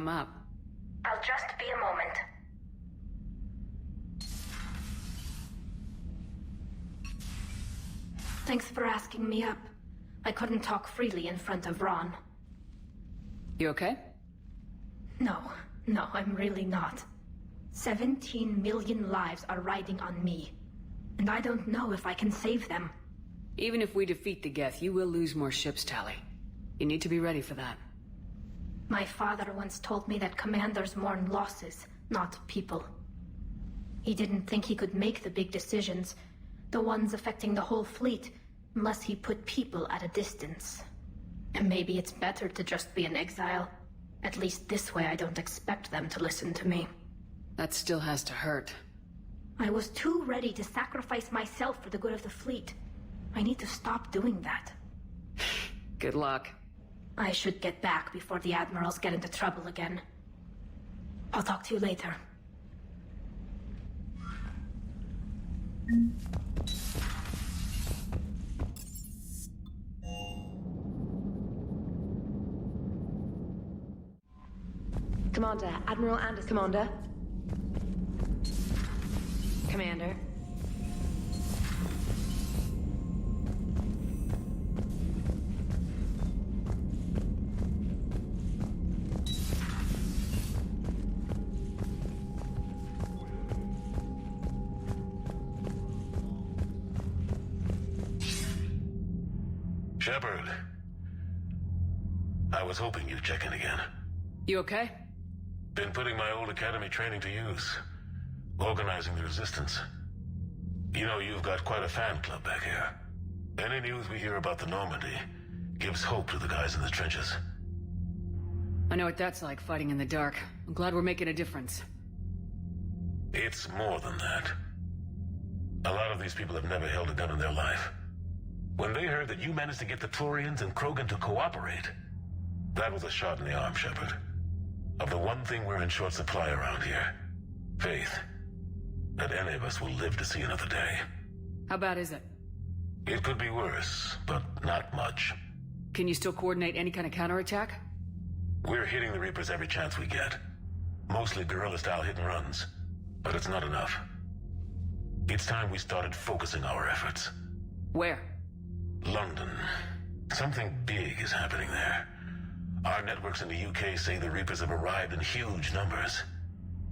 I'm up. I'll just be a moment. Thanks for asking me up. I couldn't talk freely in front of Ron. You okay? No, I'm really not. 17 million lives are riding on me. And I don't know if I can save them. Even if we defeat the Geth, you will lose more ships, Tali. You need to be ready for that. My father once told me that commanders mourn losses, not people. He didn't think he could make the big decisions, the ones affecting the whole fleet, unless he put people at a distance. And maybe it's better to just be in exile. At least this way I don't expect them to listen to me. That still has to hurt. I was too ready to sacrifice myself for the good of the fleet. I need to stop doing that. Good luck. I should get back before the admirals get into trouble again. I'll talk to you later. Commander, Admiral Anders, Commander. Commander. Shepard. I was hoping you'd check in again. You okay? Been putting my old academy training to use. Organizing the resistance. You know, you've got quite a fan club back here. Any news we hear about the Normandy gives hope to the guys in the trenches. I know what that's like, fighting in the dark. I'm glad we're making a difference. It's more than that. A lot of these people have never held a gun in their life. When they heard that you managed to get the Turians and Krogan to cooperate, that was a shot in the arm, Shepard. Of the one thing we're in short supply around here. Faith. That any of us will live to see another day. How bad is it? It could be worse, but not much. Can you still coordinate any kind of counterattack? We're hitting the Reapers every chance we get. Mostly guerrilla-style hit-and-runs. But it's not enough. It's time we started focusing our efforts. Where? London. Something big is happening there. Our networks in the UK say the Reapers have arrived in huge numbers.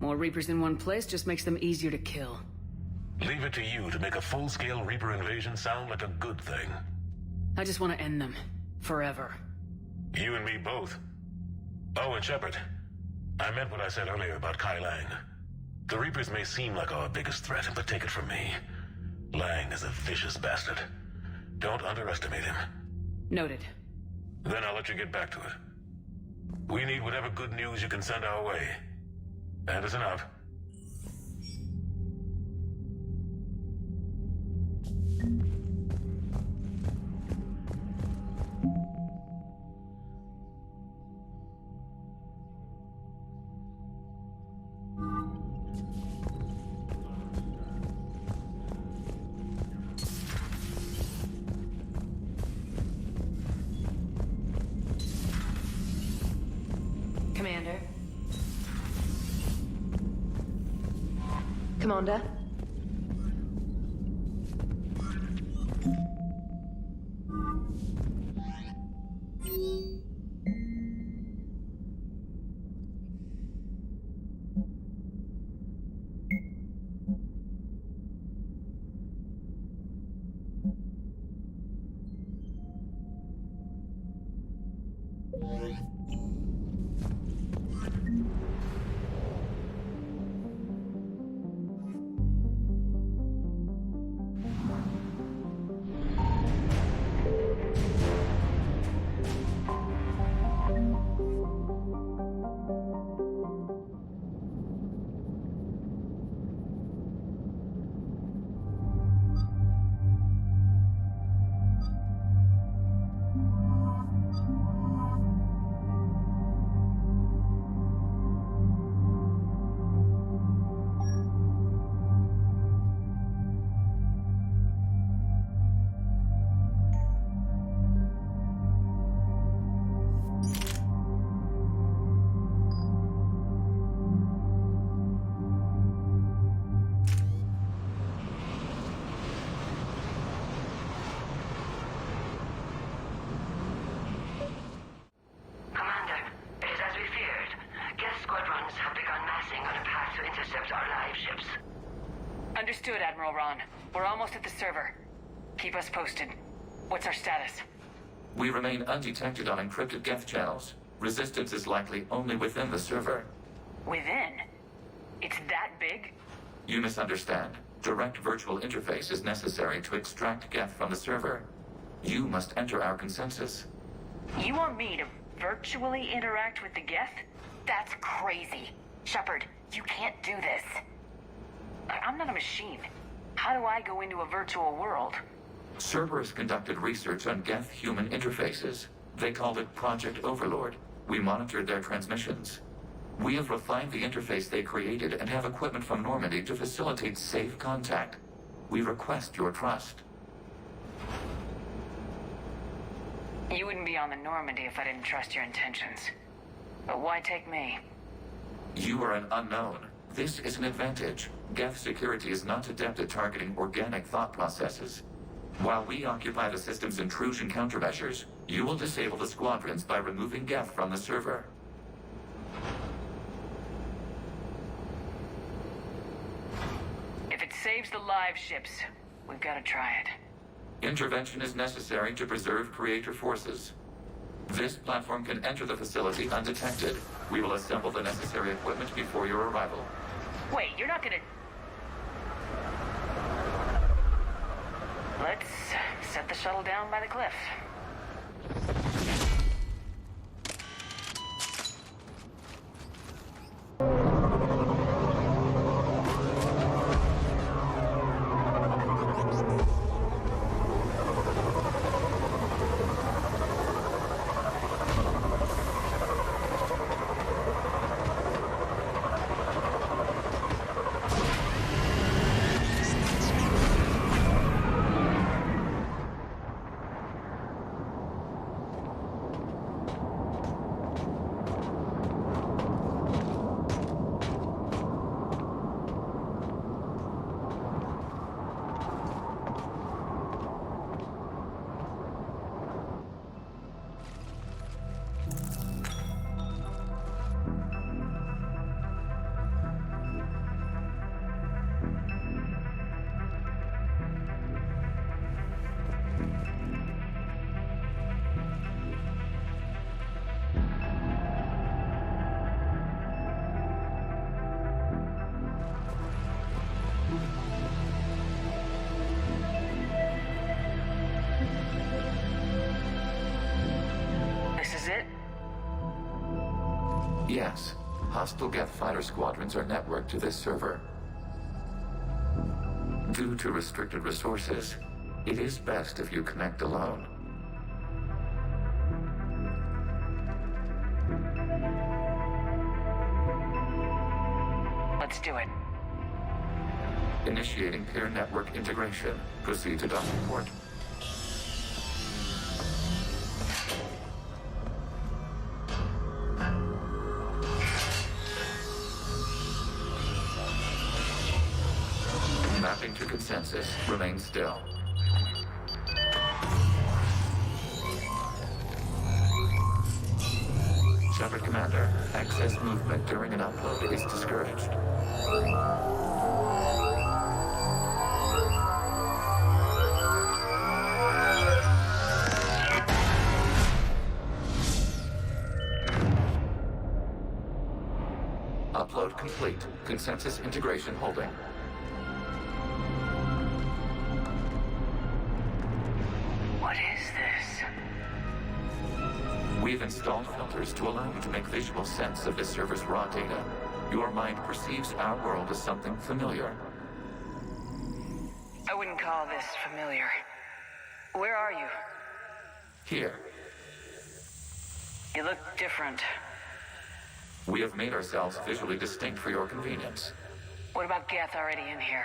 More Reapers in one place just makes them easier to kill. Leave it to you to make a full-scale Reaper invasion sound like a good thing. I just want to end them. Forever. You and me both. Oh, and Shepard. I meant what I said earlier about Kai Lang. The Reapers may seem like our biggest threat, but take it from me. Lang is a vicious bastard. Don't underestimate him. Noted. Then I'll let you get back to it. We need whatever good news you can send our way. Anderson out. Commander. Commander. to intercept our live ships. Understood, Admiral Ron. We're almost at the server. Keep us posted. What's our status? We remain undetected on encrypted Geth channels. Resistance is likely only within the server. Within? It's that big? You misunderstand. Direct virtual interface is necessary to extract Geth from the server. You must enter our consensus. You want me to virtually interact with the Geth? That's crazy. Shepard, you can't do this. I'm not a machine. How do I go into a virtual world? Cerberus conducted research on Geth-human interfaces. They called it Project Overlord. We monitored their transmissions. We have refined the interface they created and have equipment from Normandy to facilitate safe contact. We request your trust. You wouldn't be on the Normandy if I didn't trust your intentions. But why take me? You are an unknown. This is an advantage. Geth security is not adept at targeting organic thought processes. While we occupy the system's intrusion countermeasures, you will disable the squadrons by removing Geth from the server. If it saves the live ships, we've got to try it. Intervention is necessary to preserve creator forces. This platform can enter the facility undetected. We will assemble the necessary equipment before your arrival. Wait, you're not gonna... Let's set the shuttle down by the cliff. Yes. Hostile Geth fighter squadrons are networked to this server. Due to restricted resources, it is best if you connect alone. Let's do it. Initiating peer network integration. Proceed to docking port. Mapping to consensus. Remain still. Shepard Commander, access movement during an upload is discouraged. Upload complete. Consensus integration holding. What is this? We've installed filters to allow you to make visual sense of this server's raw data. Your mind perceives our world as something familiar. I wouldn't call this familiar. Where are you? Here, You look different. we have made ourselves visually distinct for your convenience. What about Geth already in here?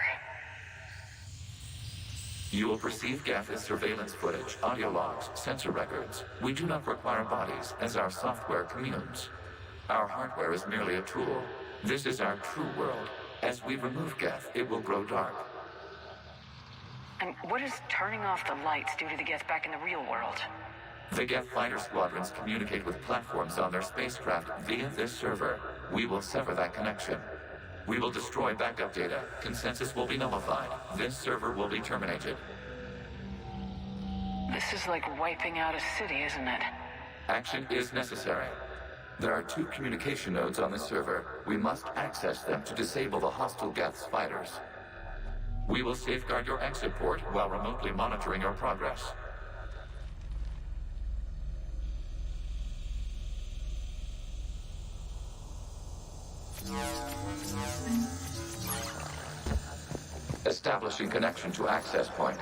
You will perceive Geth as surveillance footage, audio logs, sensor records. We do not require bodies, as our software communes. Our hardware is merely a tool. This is our true world. As we remove Geth, it will grow dark. And what does turning off the lights do to the Geth back in the real world? The Geth fighter squadrons communicate with platforms on their spacecraft via this server. We will sever that connection. We will destroy backup data. Consensus will be nullified. This server will be terminated. This is like wiping out a city, isn't it? Action is necessary. There are 2 communication nodes on this server. We must access them to disable the hostile Geth's fighters. We will safeguard your exit port while remotely monitoring your progress. Establishing connection to access point.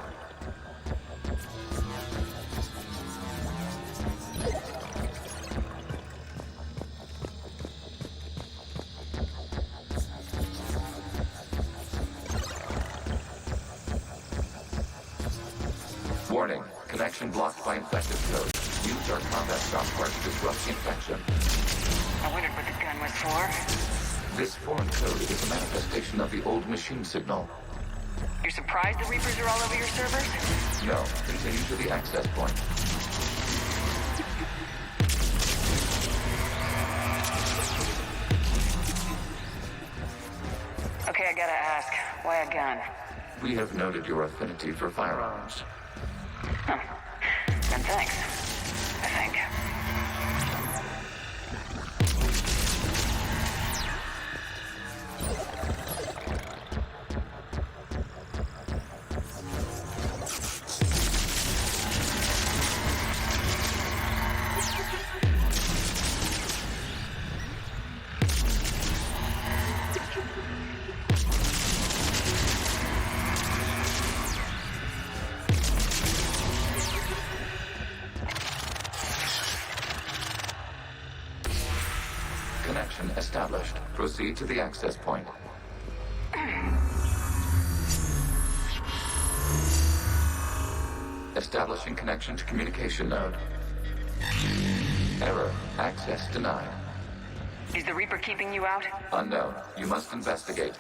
Warning, connection blocked by infected code. Use our combat software to disrupt infection. I wondered what the gun was for. This foreign code is a manifestation of the old machine signal. You're surprised the Reapers are all over your servers? No, continue to the access point. Okay, I gotta ask, why a gun? We have noted your affinity for firearms. Huh. And thanks, I think. Connection established. Proceed to the access point. Establishing connection to communication node. Error. Access denied. Is the Reaper keeping you out? Unknown. You must investigate.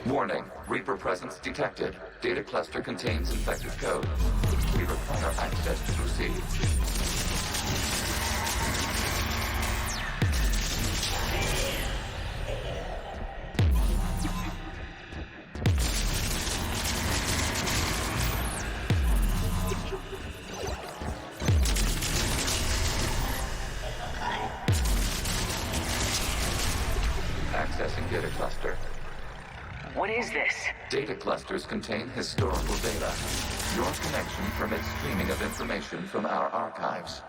Warning. Reaper presence detected. Data cluster contains infected code. We require access to proceed. Accessing data cluster. What is this? Data clusters contain historical data. Your connection permits streaming of information from our archives.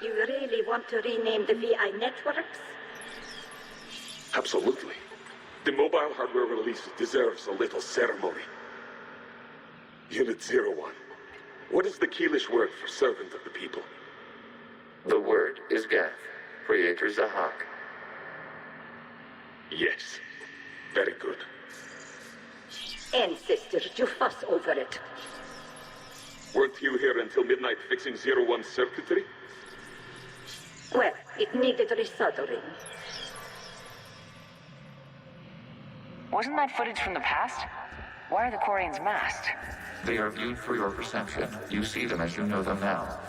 You really want to rename the VI networks? Absolutely. The mobile hardware release deserves a little ceremony. Unit 01. What is the Keelish word for servant of the people? The word is Geth. Creator Zahak. Yes. Very good. Ancestors, you fuss over it. Weren't you here until midnight fixing 01's circuitry? Well, it needed resoldering. Wasn't that footage from the past? Why are the Quarians masked? They are viewed for your perception. You see them as you know them now.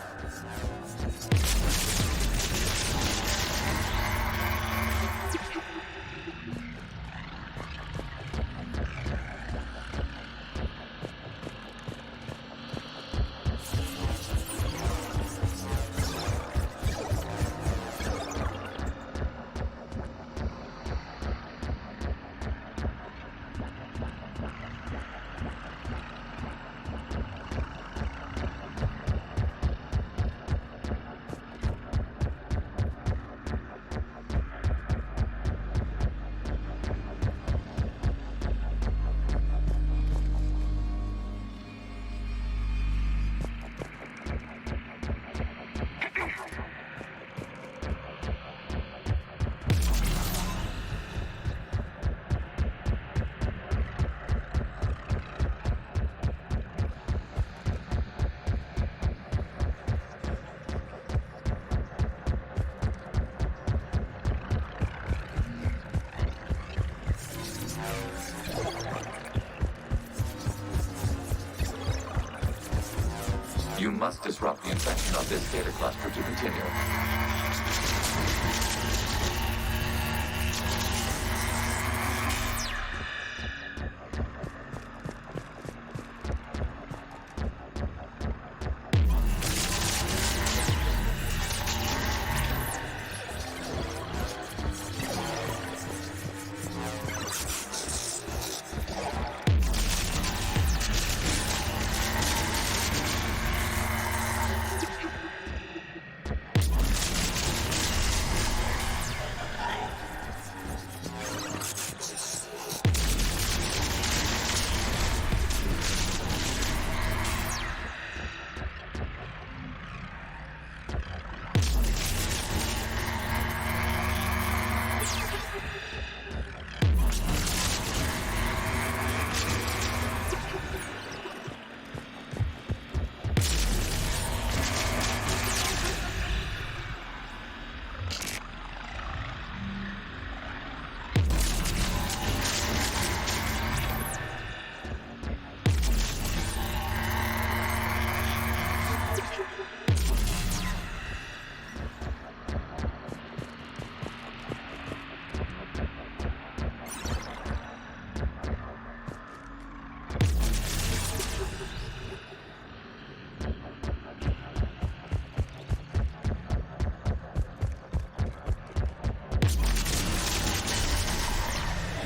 must disrupt the infection of this data cluster to continue.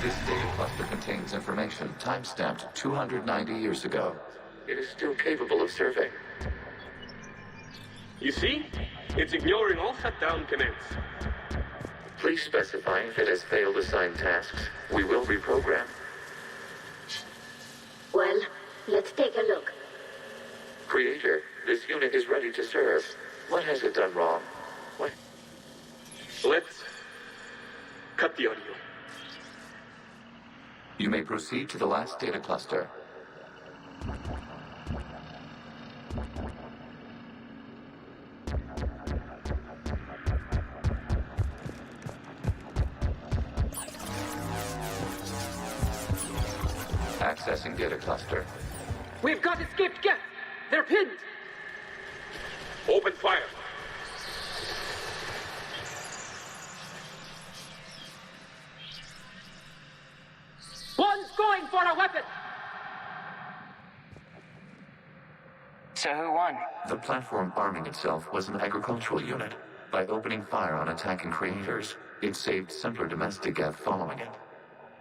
This data cluster contains information time-stamped 290 years ago. It is still capable of survey. You see? It's ignoring all shutdown commands. Please specify if it has failed assigned tasks. We will reprogram. Well, let's take a look. Creator, this unit is ready to serve. What has it done wrong? What? Let's cut the audio. You may proceed to the last data cluster. Accessing data cluster. We've got escaped Geth! They're pinned! Open fire. One's going for a weapon! So who won? The platform arming itself was an agricultural unit. By opening fire on attacking creators, it saved simpler domestic Geth following it.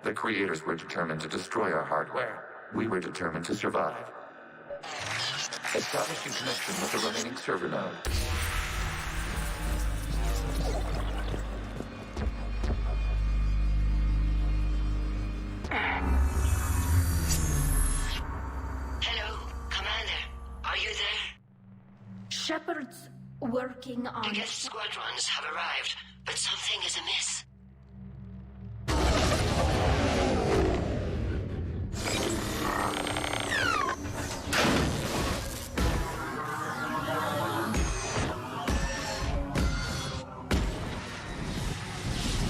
The creators were determined to destroy our hardware. We were determined to survive. Establishing connection with the remaining server node. Hello, Commander. Are you there? Shepard's working The on... Geth squadrons have arrived, but something is amiss.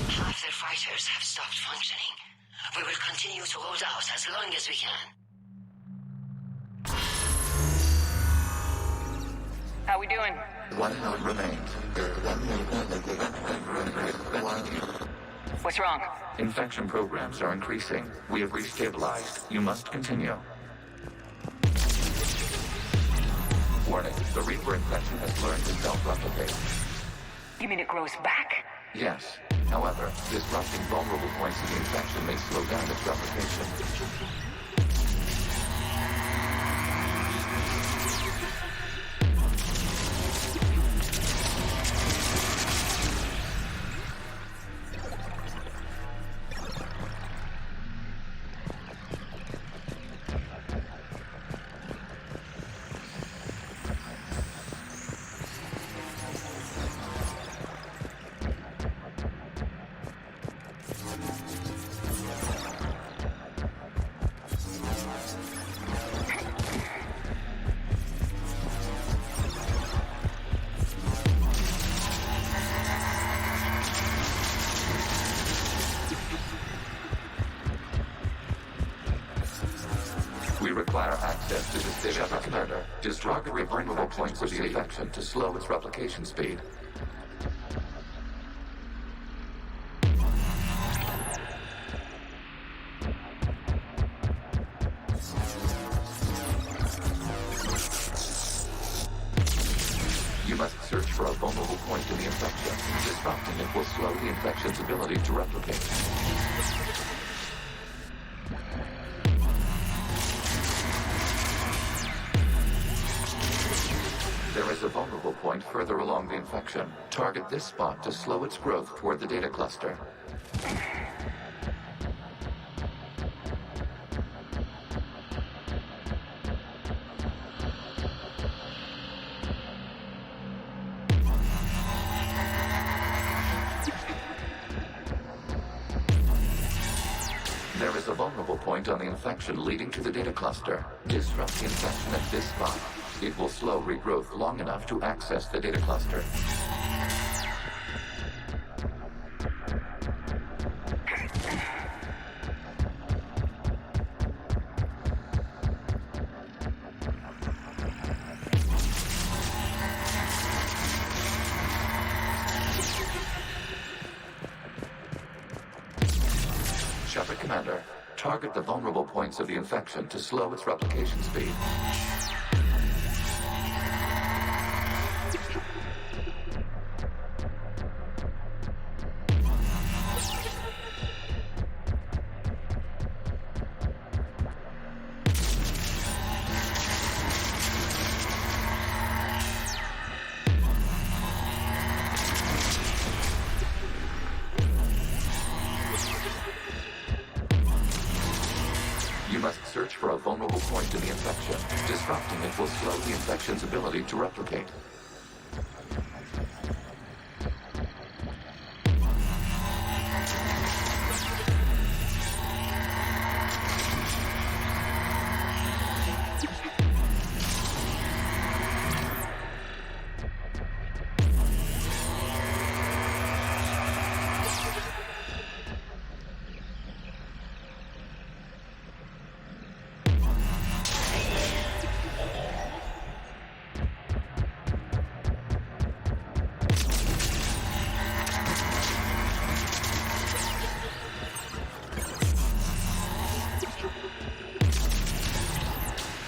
Half their fighters have stopped functioning. We will continue to hold out as long as we can. How we doing? One node remains. What's wrong? Infection programs are increasing. We have restabilized. You must continue. Warning, the Reaper infection has learned to self-replicate. You mean it grows back? Yes. However, disrupting vulnerable points of the infection may slow down its replication. require access to this data commander. Destroy the vulnerable points of the infection to slow its replication speed. You must search for a vulnerable point in the infection. Disrupting it will slow the infection's ability to replicate. There is a vulnerable point further along the infection. Target this spot to slow its growth toward the data cluster. There is a vulnerable point on the infection leading to the data cluster. Disrupt the infection at this spot. It will slow regrowth long enough to access the data cluster. Shepard Commander, target the vulnerable points of the infection to slow its replication speed. You must search for a vulnerable point in the infection. Disrupting it will slow the infection's ability to replicate.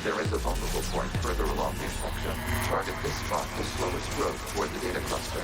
There is a vulnerable point further along the infection. Target this spot to slow its growth toward the data cluster.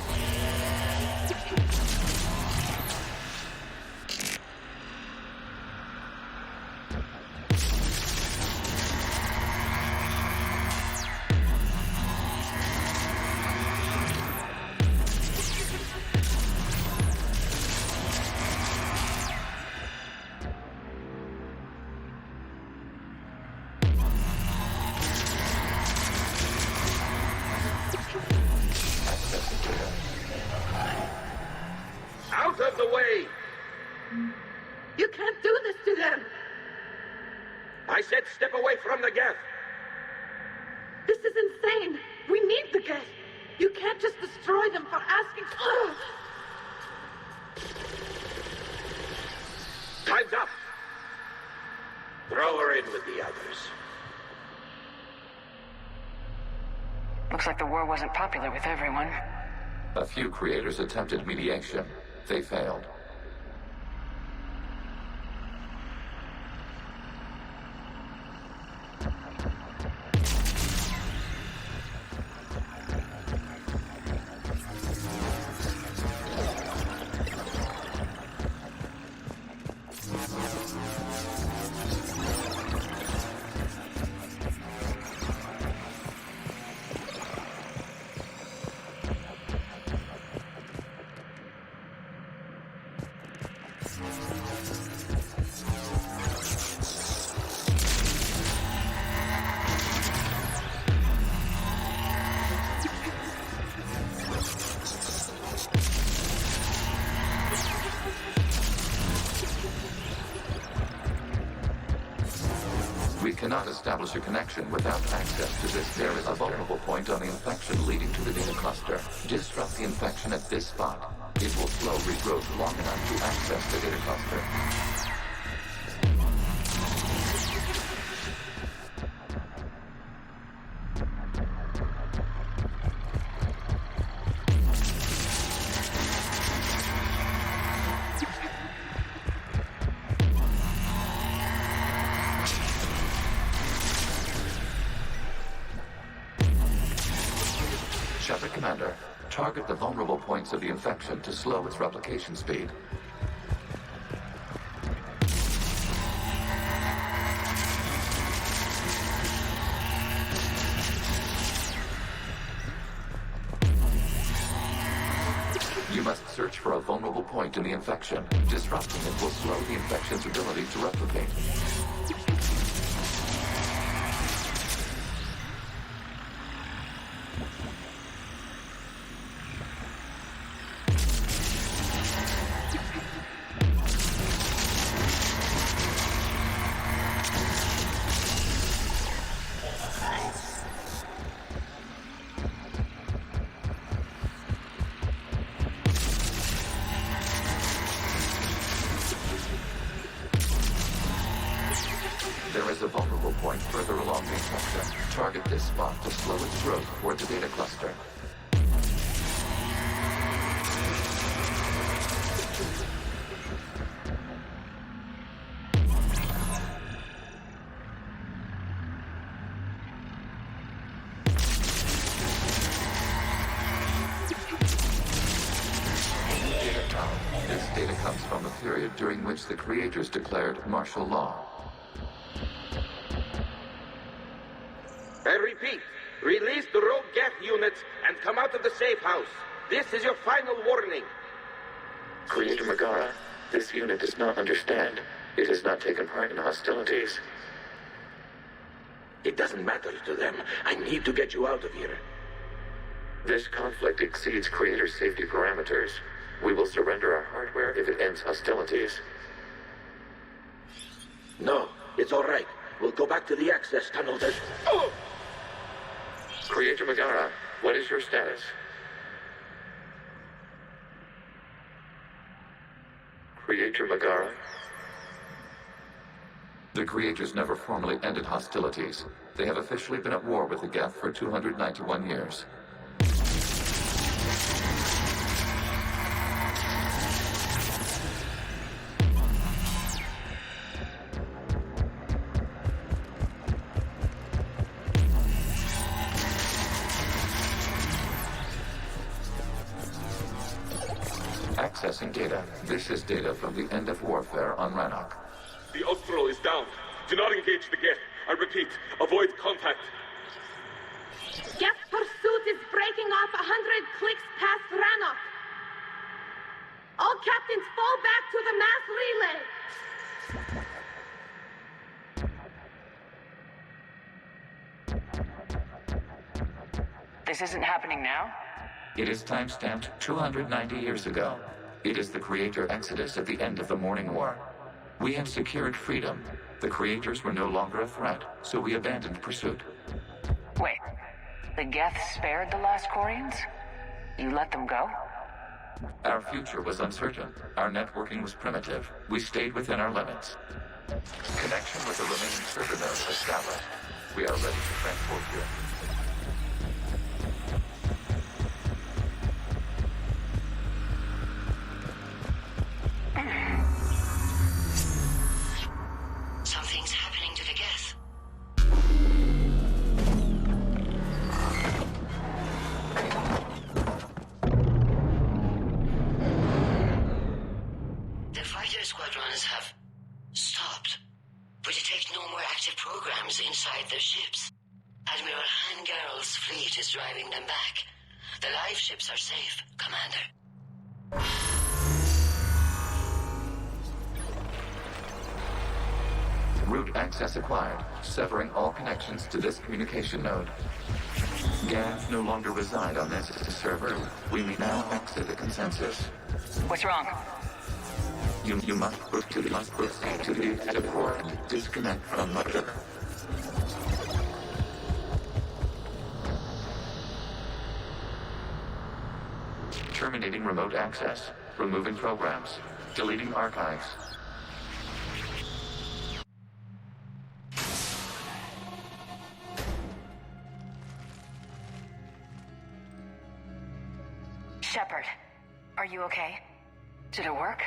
Out of the way! You can't do this to them! I said step away from the Geth! This is insane! We need the Geth! You can't just destroy them for asking... Ugh! Time's up! Throw her in with the others. Looks like the war wasn't popular with everyone. A few creators attempted mediation. They failed. We cannot establish a connection without access to this. There is a vulnerable point on the infection leading to the data cluster. Disrupt the infection at this spot. It will slow regrowth long enough to access the data cluster. Commander, target the vulnerable points of the infection to slow its replication speed. You must search for a vulnerable point in the infection. Disrupting it will slow the infection's ability to replicate. There is a vulnerable point further along the infection. Target this spot to slow its growth toward the data cluster. Data tower. This data comes from the period during which the creators declared martial law. I repeat, release the rogue Geth units and come out of the safe house. This is your final warning. Creator Megara, this unit does not understand. It has not taken part in hostilities. It doesn't matter to them. I need to get you out of here. This conflict exceeds Creator's safety parameters. We will surrender our hardware if it ends hostilities. No, it's all right. We'll go back to the access tunnel. Oh! Creator Megara, what is your status? Creator Megara? The Creators never formally ended hostilities. They have officially been at war with the Geth for 291 years. Accessing data. This is data from the end of warfare on Rannoch. The Austral is down. Do not engage the Geth. I repeat, avoid contact. Geth pursuit is breaking off 100 clicks past Rannoch. All captains fall back to the mass relay. This isn't happening now? It is time-stamped 290 years ago. It is the Creator Exodus at the end of the Morning War. We had secured freedom. The Creators were no longer a threat, so we abandoned pursuit. Wait, the Geth spared the last Quarians? You let them go? Our future was uncertain. Our networking was primitive. We stayed within our limits. Connection with the remaining server nodes established. We are ready to transport you. Something's happening to the Geth. The fighter squadrons have stopped. We detect no more active programs inside their ships. Admiral Hangarl's fleet is driving them back. The live ships are safe, Commander. Root access acquired, severing all connections to this communication node. Geth no longer reside on this server. We may now exit the consensus. What's wrong? You must proceed to the exit port. Disconnect from mother. Terminating remote access. Removing programs. Deleting archives. Shepard, are you okay? Did it work?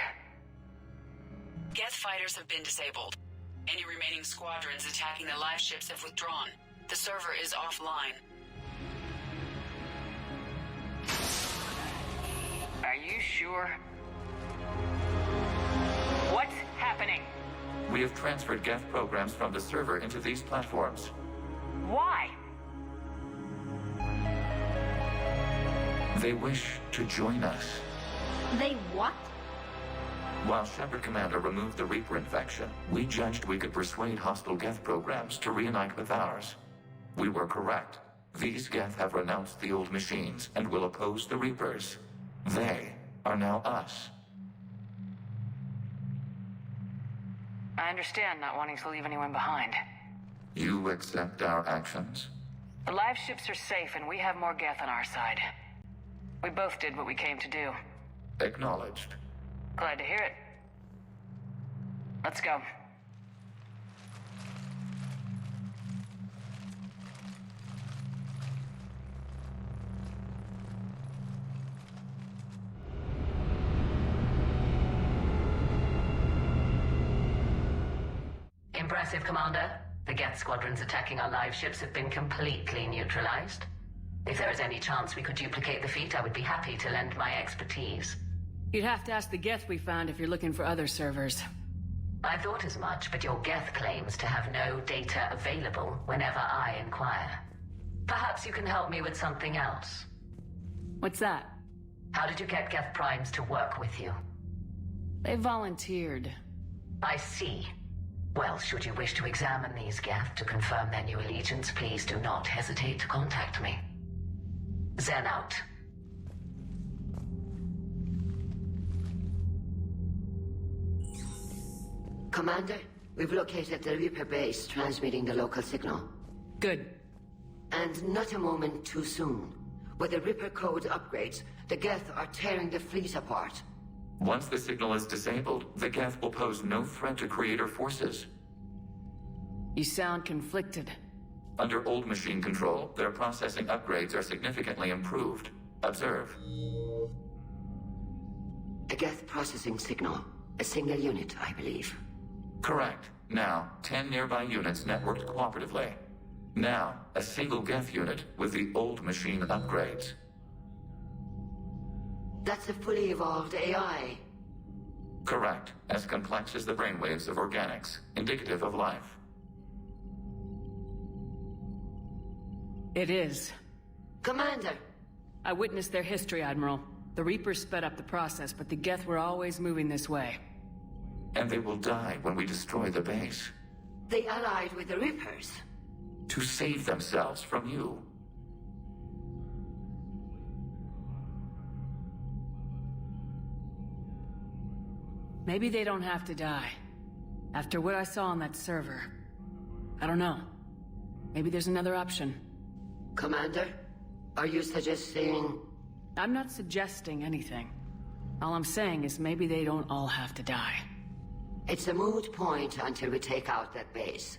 Geth fighters have been disabled. Any remaining squadrons attacking the live ships have withdrawn. The server is offline. Are you sure? What's happening? We have transferred Geth programs from the server into these platforms. Why? They wish to join us. They what? While Shepard Commander removed the Reaper infection, we judged we could persuade hostile Geth programs to reunite with ours. We were correct. These Geth have renounced the old machines and will oppose the Reapers. They are now us. I understand not wanting to leave anyone behind. You accept our actions? The live ships are safe and we have more Geth on our side. We both did what we came to do. Acknowledged. Glad to hear it. Let's go. Impressive, Commander. The Geth squadrons attacking our live ships have been completely neutralized. If there is any chance we could duplicate the feat, I would be happy to lend my expertise. You'd have to ask the Geth we found if you're looking for other servers. I thought as much, but your Geth claims to have no data available whenever I inquire. Perhaps you can help me with something else. What's that? How did you get Geth primes to work with you? They volunteered. I see. Well, should you wish to examine these Geth to confirm their new allegiance, please do not hesitate to contact me. Zen out. Commander, we've located the Reaper base transmitting the local signal. Good. And not a moment too soon. With the Reaper code upgrades, the Geth are tearing the fleet apart. Once the signal is disabled, the Geth will pose no threat to Creator forces. You sound conflicted. Under old machine control, their processing upgrades are significantly improved. Observe. A Geth processing signal. A single unit, I believe. Correct. Now, 10 nearby units networked cooperatively. Now, a single Geth unit with the old machine upgrades. That's a fully evolved AI. Correct. As complex as the brainwaves of organics, indicative of life. It is. Commander! I witnessed their history, Admiral. The Reapers sped up the process, but the Geth were always moving this way. And they will die when we destroy the base. They allied with the Reapers. To save themselves from you. Maybe they don't have to die. After what I saw on that server. I don't know. Maybe there's another option. Commander, are you suggesting... I'm not suggesting anything. All I'm saying is maybe they don't all have to die. It's a moot point until we take out that base.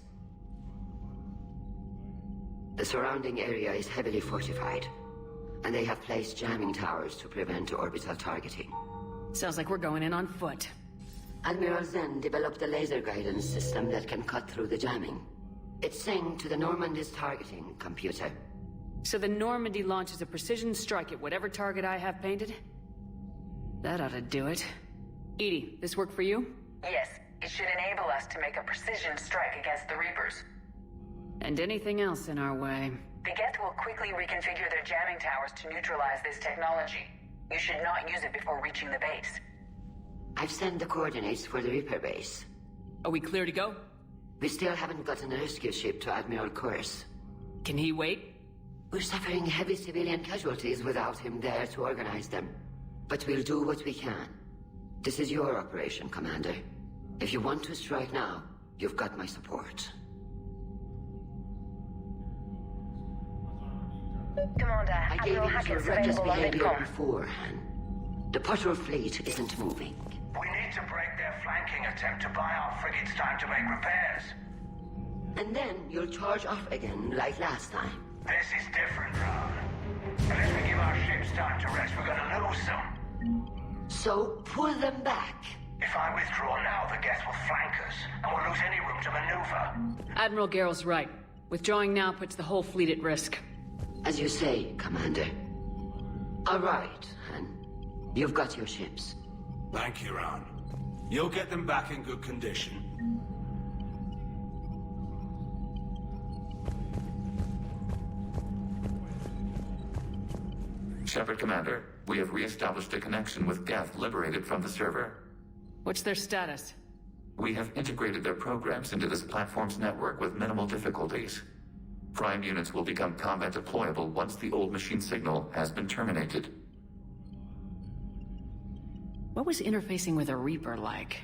The surrounding area is heavily fortified, and they have placed jamming towers to prevent orbital targeting. Sounds like we're going in on foot. Admiral Zen developed a laser guidance system that can cut through the jamming. It's synced to the Normandy's targeting computer. So the Normandy launches a precision strike at whatever target I have painted? That ought to do it. Edie, this work for you? Yes, it should enable us to make a precision strike against the Reapers. And anything else in our way. The Geth will quickly reconfigure their jamming towers to neutralize this technology. You should not use it before reaching the base. I've sent the coordinates for the Reaper base. Are we clear to go? We still haven't gotten a rescue ship to Admiral Kurz. Can he wait? We're suffering heavy civilian casualties without him there to organize them. But we'll do what we can. This is your operation, Commander. If you want to strike now, you've got my support. Commander, I gave Admiral you Hackett's your reckless available on behavior Midcom. beforehand. The patrol fleet isn't moving. We need to break their flanking attempt to buy our frigates time to make repairs. And then you'll charge off again, like last time. This is different, Ron. Unless we give our ships time to rest, we're gonna lose them. So, pull them back. If I withdraw now, the Geth will flank us, and we'll lose any room to maneuver. Admiral Garrel's right. Withdrawing now puts the whole fleet at risk. As you say, Commander. All right, Han. You've got your ships. Thank you, Ron. You'll get them back in good condition. Shepard, Commander, we have re-established a connection with Geth liberated from the server. What's their status? We have integrated their programs into this platform's network with minimal difficulties. Prime units will become combat deployable once the old machine signal has been terminated. What was interfacing with a Reaper like?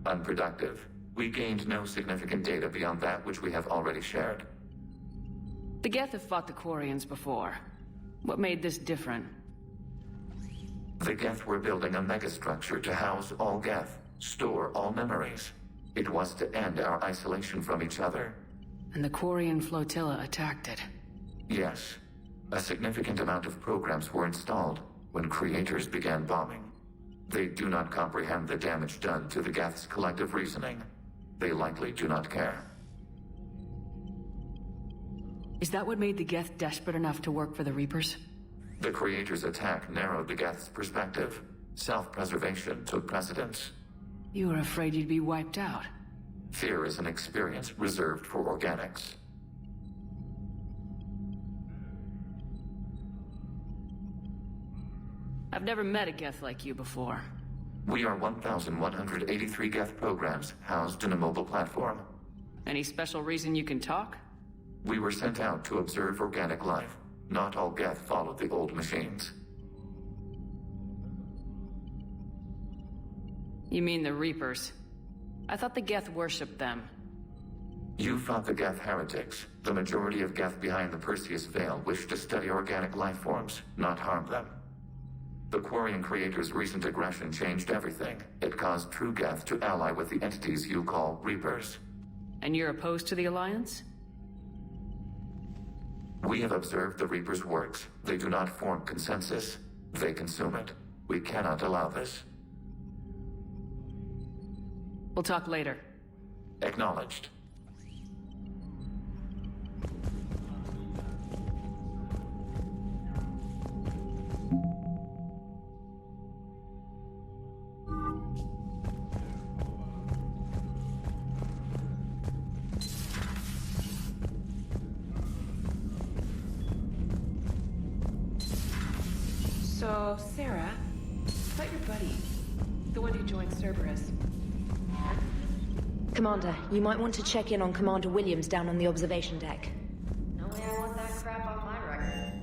Unproductive. We gained no significant data beyond that which we have already shared. The Geth have fought the Quarians before. What made this different? The Geth were building a megastructure to house all Geth, store all memories. It was to end our isolation from each other. And the Quarian flotilla attacked it. Yes. A significant amount of programs were installed when creators began bombing. They do not comprehend the damage done to the Geth's collective reasoning. They likely do not care. Is that what made the Geth desperate enough to work for the Reapers? The creators' attack narrowed the Geth's perspective. Self-preservation took precedence. You were afraid you'd be wiped out. Fear is an experience reserved for organics. I've never met a Geth like you before. We are 1,183 Geth programs housed in a mobile platform. Any special reason you can talk? We were sent out to observe organic life. Not all Geth followed the old machines. You mean the Reapers? I thought the Geth worshipped them. You fought the Geth heretics. The majority of Geth behind the Perseus Veil wished to study organic life forms, not harm them. The Quarian creators' recent aggression changed everything. It caused true Geth to ally with the entities you call Reapers. And you're opposed to the Alliance? We have observed the Reapers' works. They do not form consensus. They consume it. We cannot allow this. We'll talk later. Acknowledged. So, Sarah, about your buddy, the one who joined Cerberus. Commander, you might want to check in on Commander Williams down on the observation deck. No way I want that crap on my record.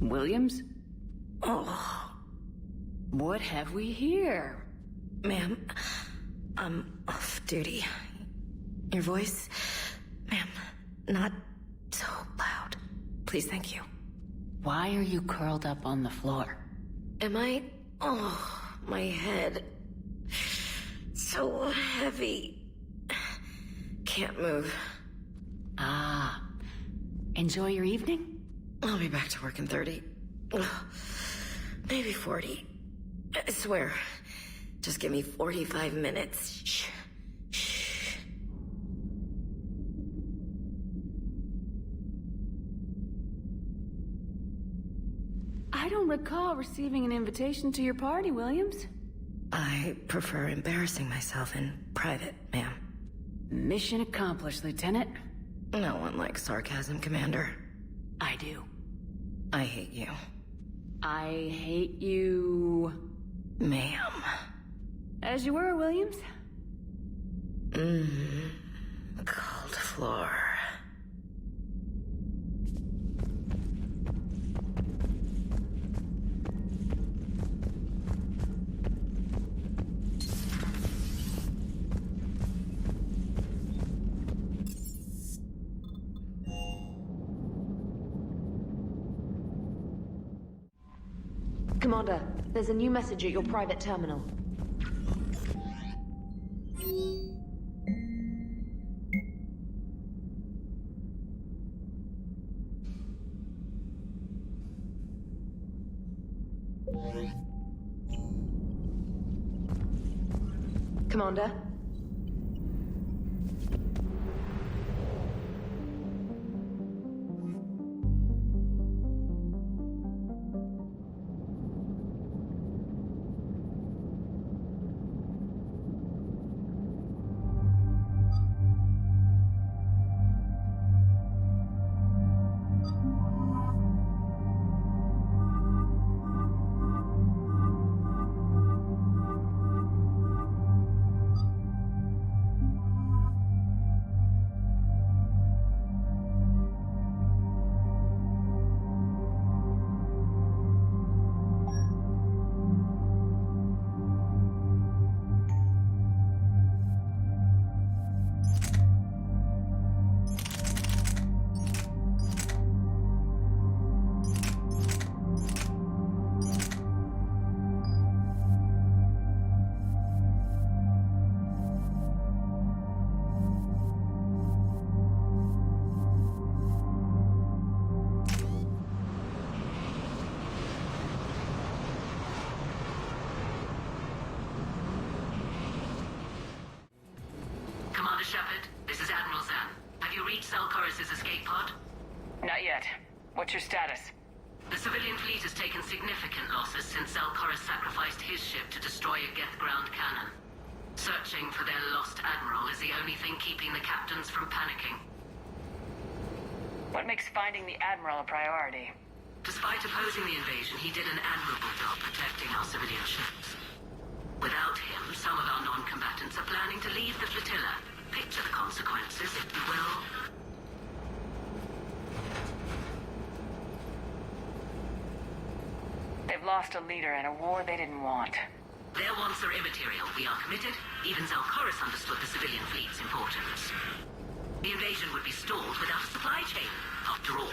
Williams? Oh. What have we here? Ma'am, I'm off duty. Your voice, ma'am, not so loud. Please, thank you. Why are you curled up on the floor? Am I? Oh, my head. So heavy. Can't move. Ah. Enjoy your evening? I'll be back to work in 30. Maybe 40. I swear. Just give me 45 minutes. Shh. Shh. I don't recall receiving an invitation to your party, Williams. I prefer embarrassing myself in private, ma'am. Mission accomplished, Lieutenant. No one likes sarcasm, Commander. I do. I hate you. I hate you... Ma'am. As you were, Williams. Cold floor. Commander, there's a new message at your private terminal. Commander? Not yet. What's your status? The civilian fleet has taken significant losses since Zelkoris sacrificed his ship to destroy a Geth ground cannon. Searching for their lost admiral is the only thing keeping the captains from panicking. What makes finding the admiral a priority? Despite opposing the invasion, he did an admirable job protecting our civilian ships. Without him, some of our non-combatants are planning to leave the flotilla. Picture the consequences, if you will. They've lost a leader in a war they didn't want. Their wants are immaterial. We are committed. Even Zelkoris understood the civilian fleet's importance. The invasion would be stalled without a supply chain, after all.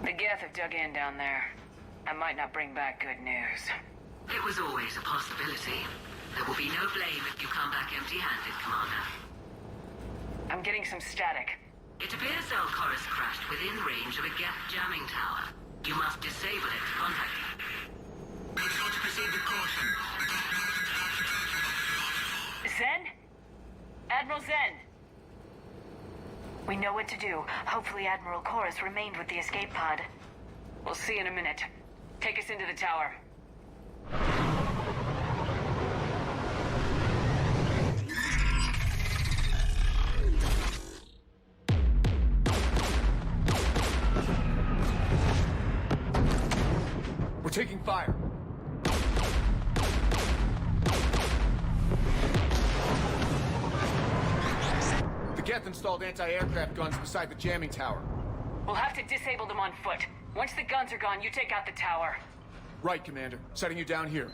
The Geth have dug in down there. I might not bring back good news. It was always a possibility. There will be no blame if you come back empty-handed, Commander. I'm getting some static. It appears Zelkoris crashed within range of a Geth jamming tower. You must disable it to contact it. Make sure to proceed with caution. Zen? Admiral Zen! We know what to do. Hopefully Admiral Chorus remained with the escape pod. We'll see in a minute. Take us into the tower. We're taking fire. The Geth installed anti-aircraft guns beside the jamming tower. We'll have to disable them on foot. Once the guns are gone, you take out the tower. Right, Commander. Setting you down here.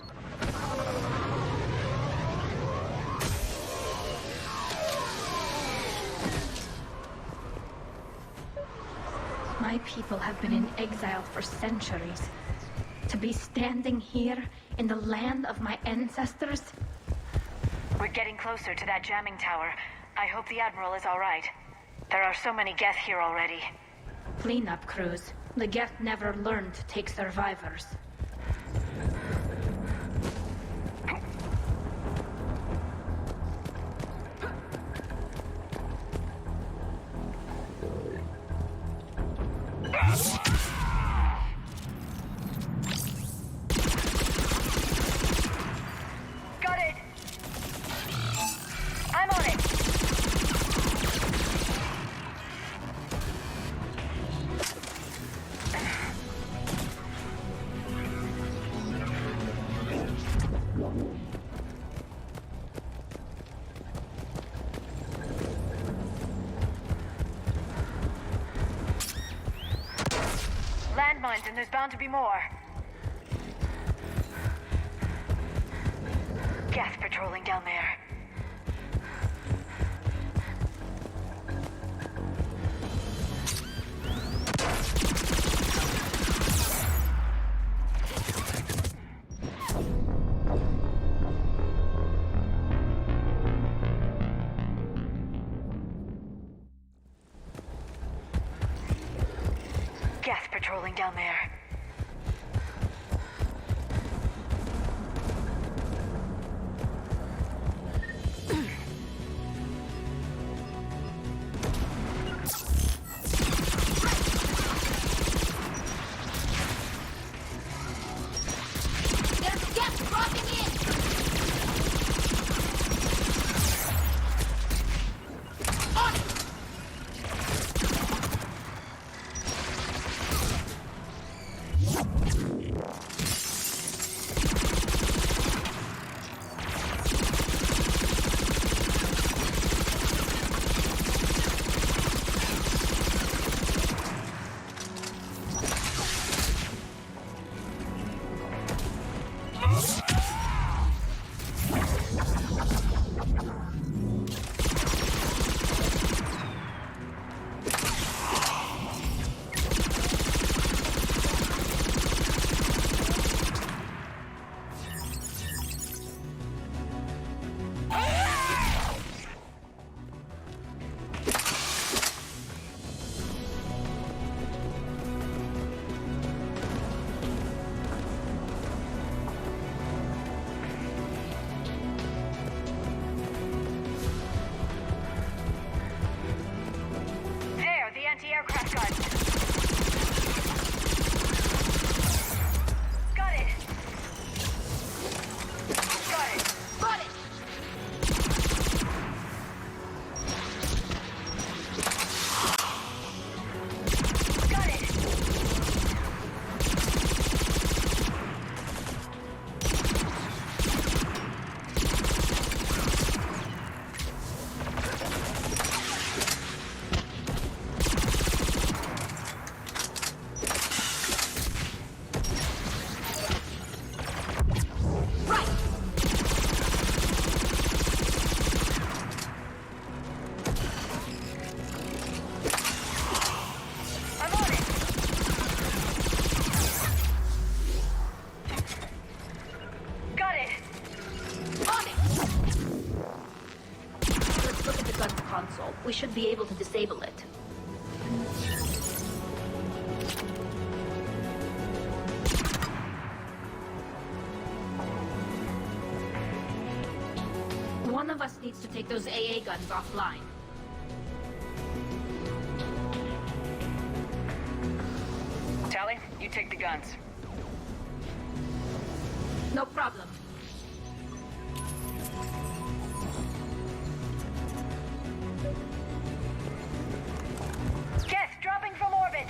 My people have been in exile for centuries. To be standing here in the land of my ancestors? We're getting closer to that jamming tower. I hope the Admiral is all right. There are so many Geth here already. Cleanup crews. The Geth never learned to take survivors. Got it! I'm on it! Landmines, and there's bound to be more. Geth patrolling down there. patrolling down there. Anti-aircraft guns. Got it. Got it. Got it. Got it. We should be able to disable it. One of us needs to take those AA guns offline. Tally, you take the guns. No problem. Geth, dropping from orbit.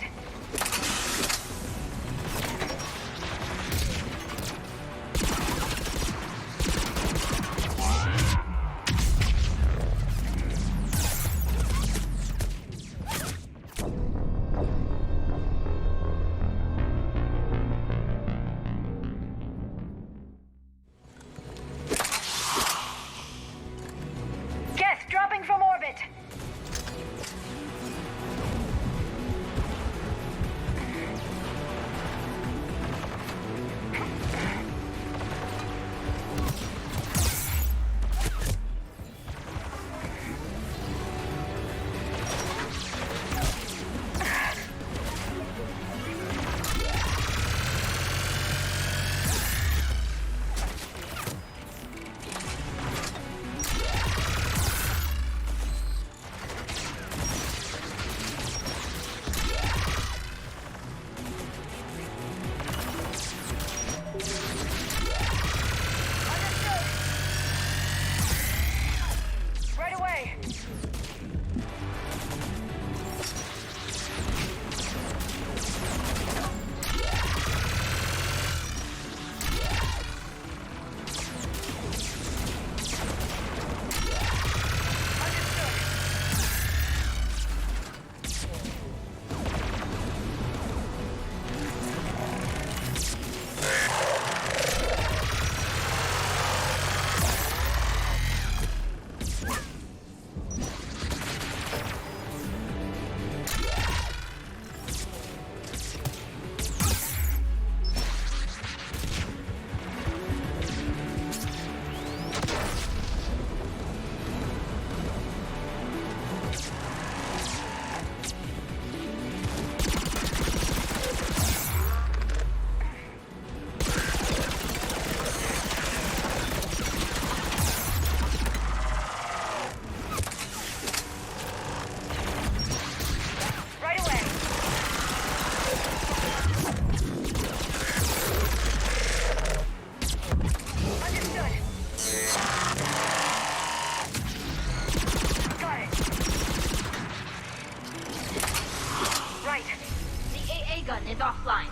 gun is offline.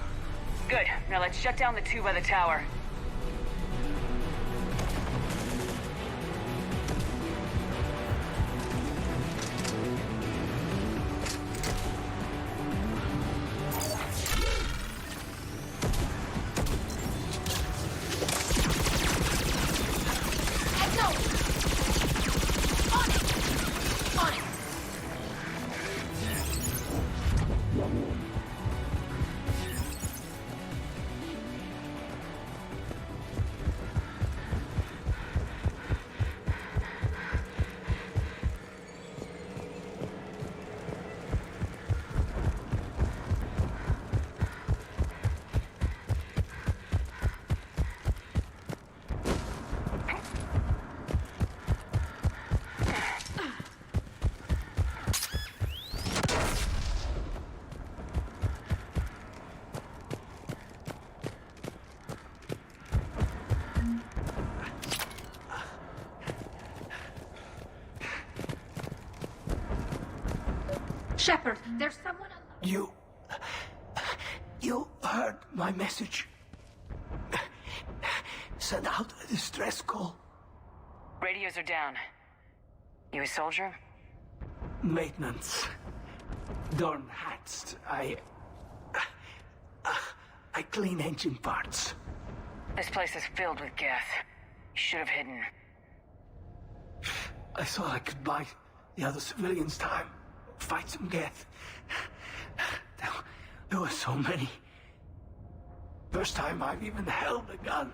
Good. Now let's shut down the tube by the tower. Shepard, there's someone You heard my message. Send out a distress call. Radios are down. You a soldier? Maintenance. Dorn hats. I clean engine parts. This place is filled with Geth. You should have hidden. I thought I could buy the other civilians time. Fight some Geth. There were so many. First time I've even held a gun.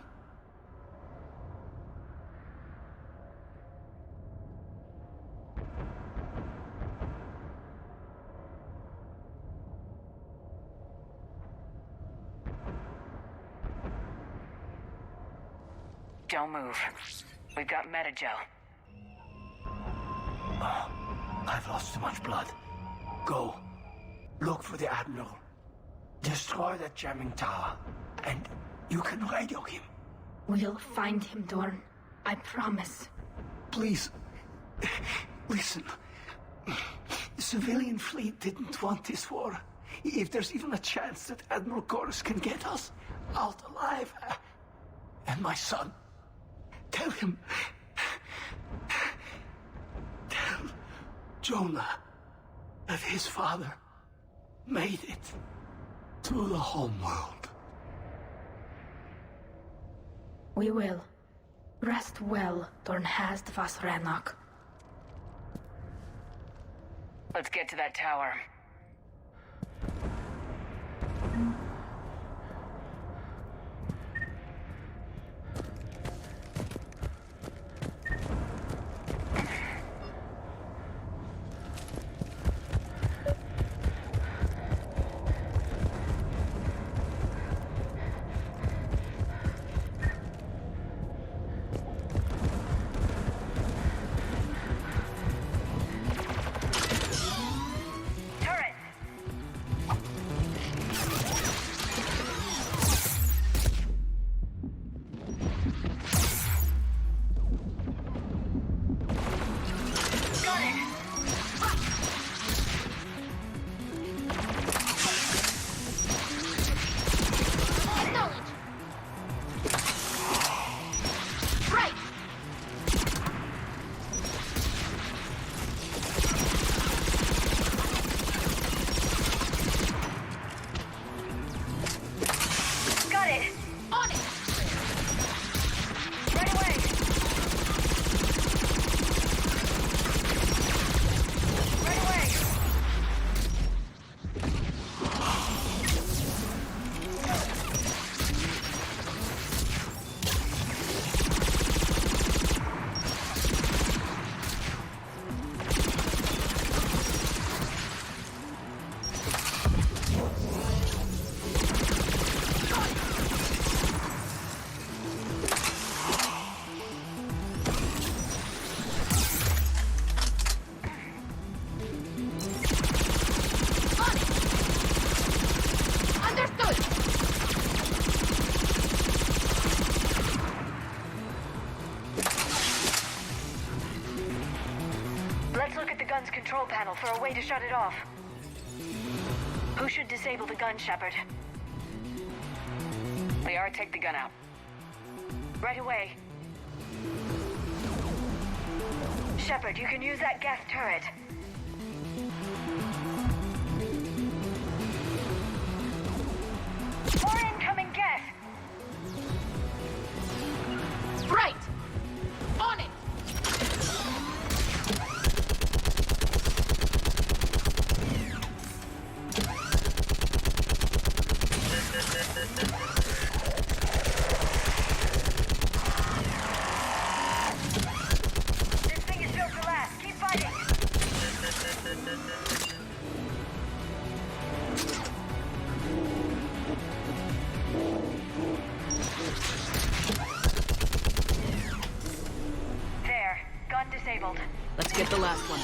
Don't move. We've got Metagel. Oh, I've lost too much blood. Go. Look for the Admiral. Destroy that jamming tower. And you can radio him. We'll find him, Dorn. I promise. Please. Listen. The civilian fleet didn't want this war. If there's even a chance that Admiral Chorus can get us out alive. And my son. Tell him. Tell Jonah that his father made it to the homeworld. We will. Rest well, Dorn Hast vas Rannoch. Let's get to that tower. Control panel for a way to shut it off. Who should disable the gun, Shepard? Liara, take the gun out. Right away. Shepard, you can use that Geth turret. More incoming Geth! Right! On it! This thing is built to last. Keep fighting! There. Gun disabled. Let's get the last one.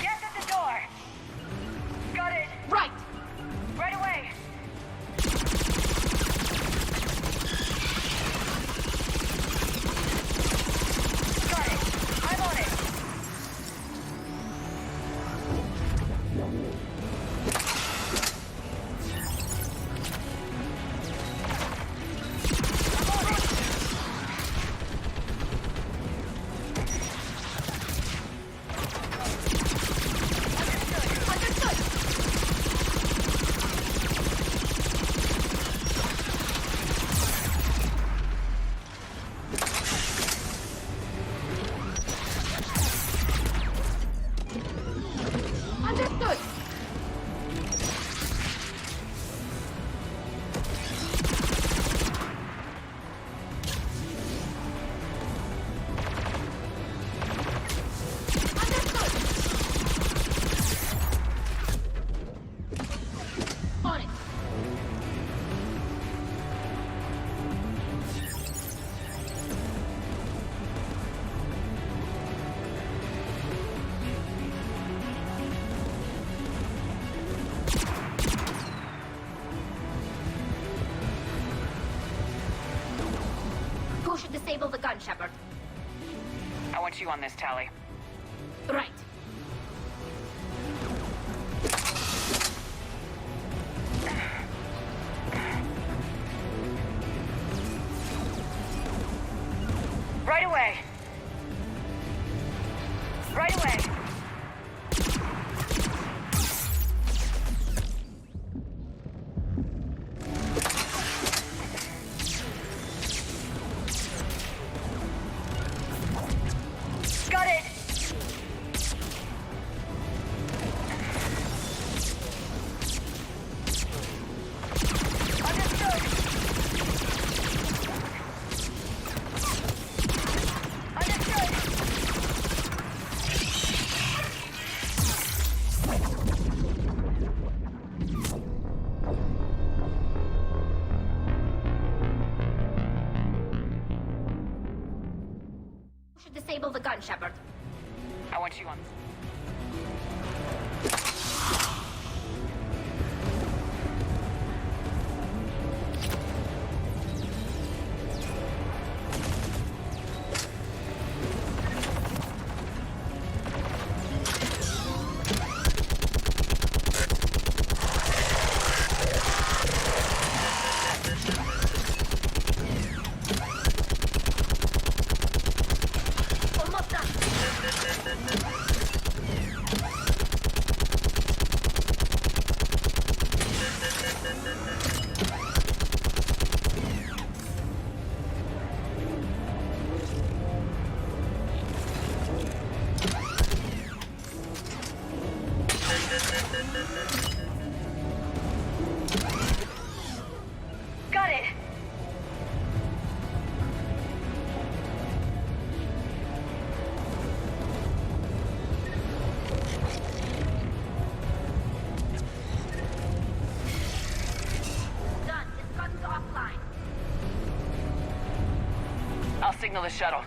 Geth at the door! Got it! Right! Right away! Got it! I'm on it! Understood! On it! Who should disable the gun, Shepard? I want you on this, Tally. Right. Right away! Right away! Got it! Understood! Understood! Who should disable the gun, Shepard? I want you on. Almost done! Got it! Done. This gun's offline. I'll signal the shuttle.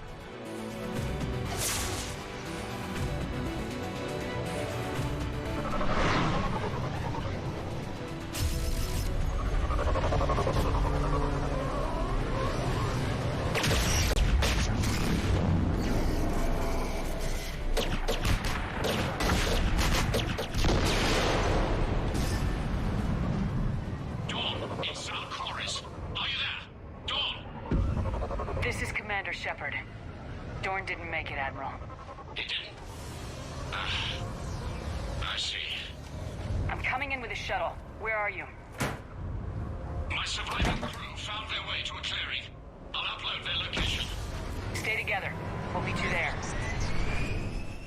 Shepard. Dorn didn't make it, Admiral. He didn't? I see. I'm coming in with a shuttle. Where are you? My surviving crew found their way to a clearing. I'll upload their location. Stay together. We'll meet you there.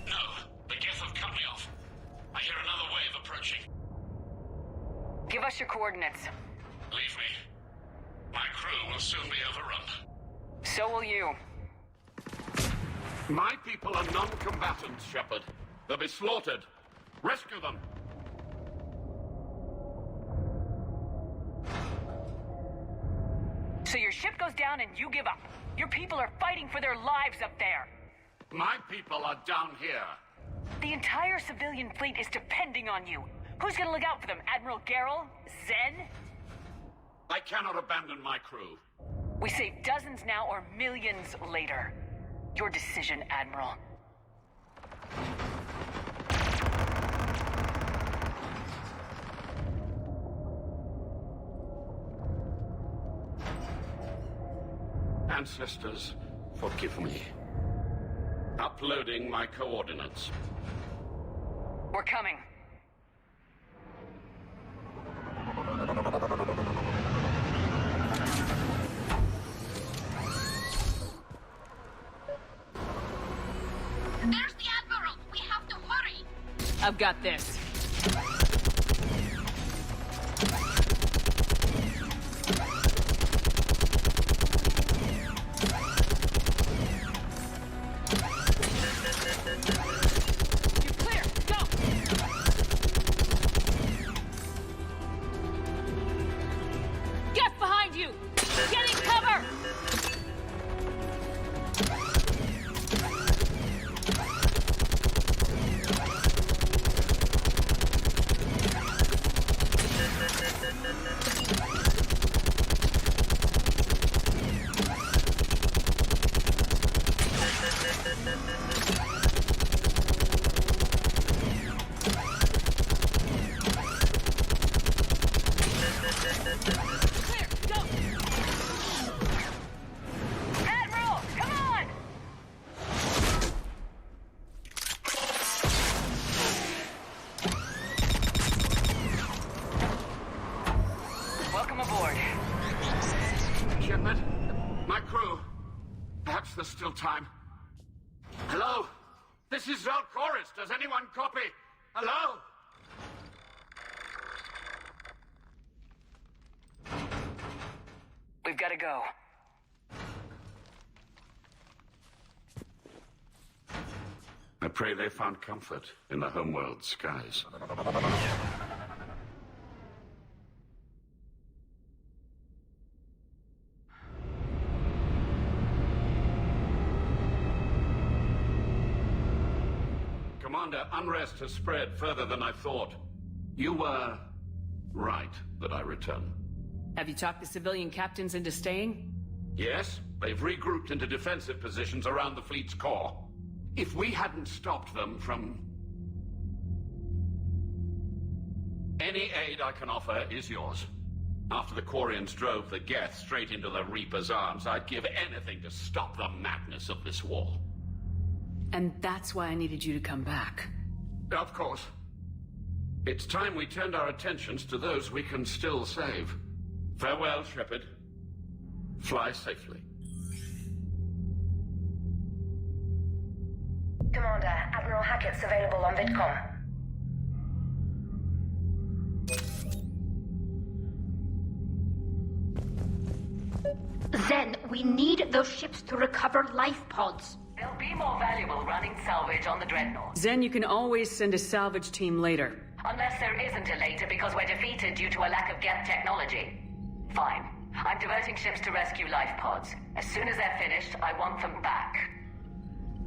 No, the Geth have cut me off. I hear another wave approaching. Give us your coordinates. Leave me. My crew will soon be overrun. So will you. My people are non-combatants, Shepard. They'll be slaughtered. Rescue them! So your ship goes down and you give up. Your people are fighting for their lives up there. My people are down here. The entire civilian fleet is depending on you. Who's gonna look out for them? Admiral Gerrel? Zen? I cannot abandon my crew. We save dozens now or millions later. Your decision, Admiral. Ancestors, forgive me. Uploading my coordinates. We're coming. There's the Admiral! We have to hurry! I've got this. You're clear! Go! Get behind you! Getting cover! Admiral, come on! Welcome aboard. Shepard, my crew. Perhaps there's still time. Hello? This is Zalcoris. Does anyone copy? Hello? We've got to go. I pray they found comfort in the homeworld skies. Commander, unrest has spread further than I thought. You were right that I return. Have you talked the civilian captains into staying? Yes, they've regrouped into defensive positions around the fleet's core. If we hadn't stopped them from... Any aid I can offer is yours. After the Quarians drove the Geth straight into the Reaper's arms, I'd give anything to stop the madness of this war. And that's why I needed you to come back. Of course. It's time we turned our attentions to those we can still save. Farewell, Shepard. Fly safely. Commander, Admiral Hackett's available on VidCom. Zen, we need those ships to recover life pods. They'll be more valuable running salvage on the Dreadnought. Zen, you can always send a salvage team later. Unless there isn't a later because we're defeated due to a lack of Geth technology. Fine. I'm diverting ships to rescue life pods. As soon as they're finished, I want them back.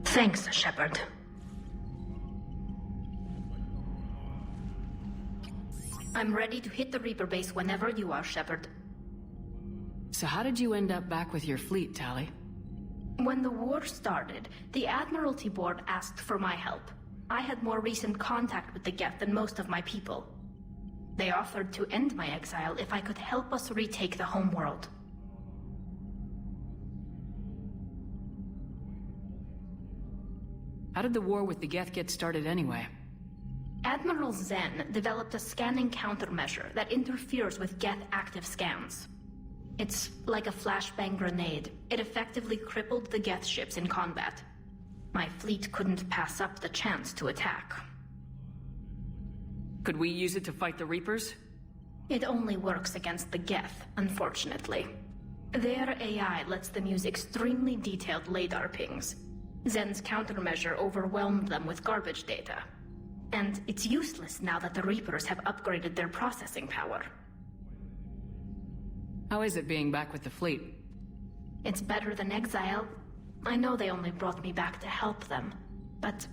Thanks, Shepard. I'm ready to hit the Reaper base whenever you are, Shepard. So how did you end up back with your fleet, Tali? When the war started, the Admiralty Board asked for my help. I had more recent contact with the Geth than most of my people. They offered to end my exile if I could help us retake the homeworld. How did the war with the Geth get started anyway? Admiral Zen developed a scanning countermeasure that interferes with Geth active scans. It's like a flashbang grenade. It effectively crippled the Geth ships in combat. My fleet couldn't pass up the chance to attack. Could we use it to fight the Reapers? It only works against the Geth, unfortunately. Their AI lets them use extremely detailed LADAR pings. Zen's countermeasure overwhelmed them with garbage data. And it's useless now that the Reapers have upgraded their processing power. How is it being back with the fleet? It's better than exile. I know they only brought me back to help them, but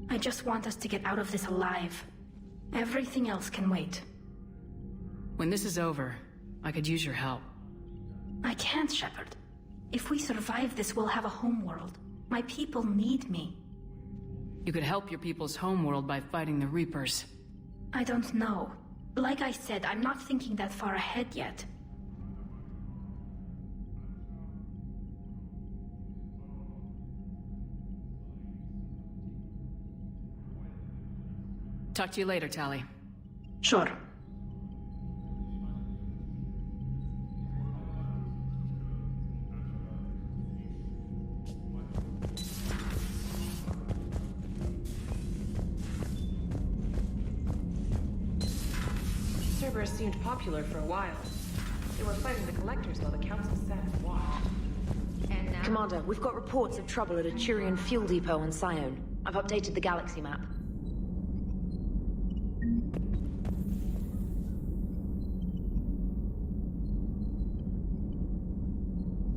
I just want us to get out of this alive. Everything else can wait. When this is over, I could use your help. I can't, Shepard. If we survive this, we'll have a homeworld. My people need me. You could help your people's homeworld by fighting the Reapers. I don't know. Like I said, I'm not thinking that far ahead yet. Talk to you later, Tali. Sure. Cerberus seemed popular for a while. They were fighting the Collectors while the Council sat and watched. Commander, we've got reports of trouble at a Turian fuel depot on Sione. I've updated the galaxy map.